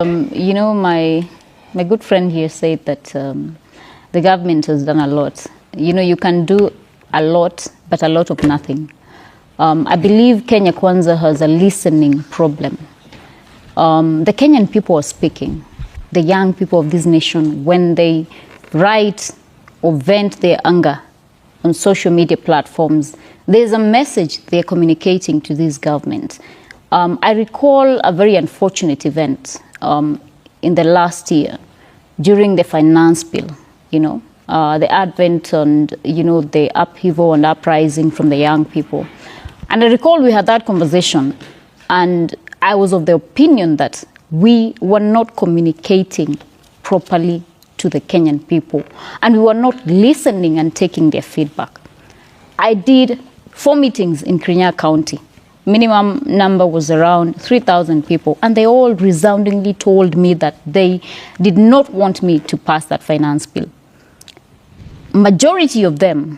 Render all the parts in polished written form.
You know, my good friend here said that the government has done a lot. You know, you can do a lot, but a lot of nothing. I believe Kenya Kwanza has a listening problem. The Kenyan people are speaking. The young people of this nation, when they write or vent their anger on social media platforms, there's a message they're communicating to this government. I recall a very unfortunate event in the last year during the finance bill, you know, the advent and, you know, the upheaval and uprising from the young people. And I recall we had that conversation, and I was of the opinion that we were not communicating properly to the Kenyan people, and we were not listening and taking their feedback. I did 4 meetings in Kirinyaga County. Minimum number was around 3,000 people, and they all resoundingly told me that they did not want me to pass that finance bill. Majority of them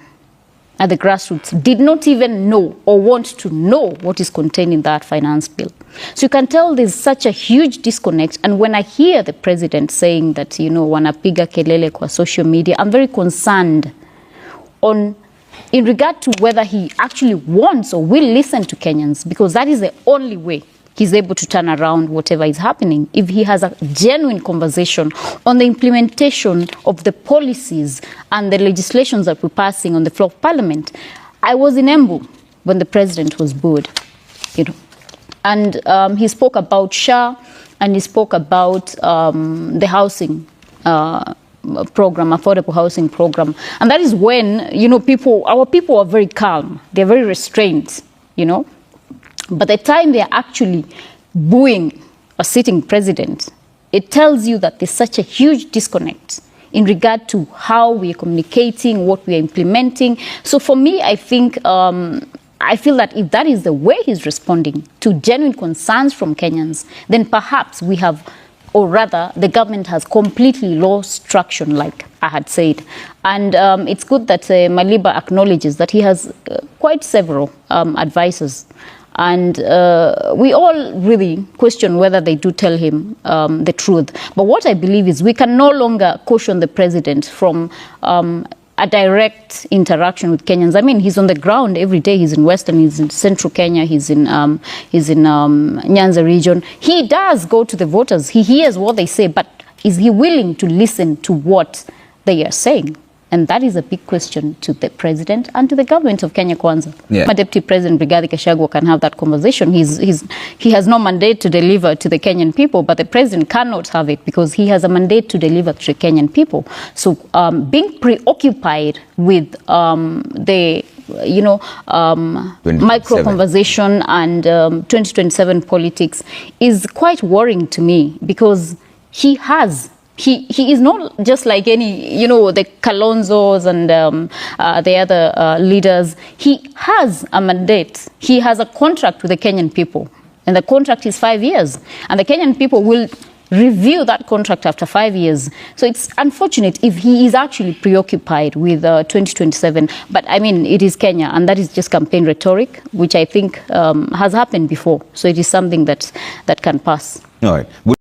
at the grassroots did not even know or want to know what is contained in that finance bill. So you can tell there's such a huge disconnect. And when I hear the president saying that, you know, wanapiga kelele kwa social media, I'm very concerned in regard to whether he actually wants or will listen to Kenyans, because that is the only way he's able to turn around whatever is happening. If he has a genuine conversation on the implementation of the policies and the legislations that we're passing on the floor of parliament. I was in Embu when the president was booed, you know, and he spoke about SHA, and he spoke about the housing program, affordable housing program. And that is when, you know, our people are very calm. They're very restrained, you know. But the time they're actually booing a sitting president, it tells you that there's such a huge disconnect in regard to how we are communicating, what we are implementing. So for me, I think, I feel that if that is the way he's responding to genuine concerns from Kenyans, then perhaps we have, or rather, the government has completely lost traction, like I had said. And it's good that Maliba acknowledges that he has quite several advisors. And we all really question whether they do tell him the truth. But what I believe is we can no longer caution the president from a direct interaction with Kenyans. I mean, he's on the ground every day. He's in Western, he's in Central Kenya, he's in Nyanza region. He does go to the voters. He hears what they say, but is he willing to listen to what they are saying? And that is a big question to the president and to the government of Kenya Kwanza. Yeah. My Deputy President Rigathi Gachagua can have that conversation. He has no mandate to deliver to the Kenyan people, but the president cannot have it because he has a mandate to deliver to the Kenyan people. So being preoccupied with the micro conversation and 2027 politics is quite worrying to me, because he is not just like any, you know, the Kalonzos and the other leaders. He has a mandate. He has a contract with the Kenyan people, and the contract is 5 years. And the Kenyan people will review that contract after 5 years. So it's unfortunate if he is actually preoccupied with 2027. But I mean, it is Kenya, and that is just campaign rhetoric, which I think has happened before. So it is something that can pass. All right.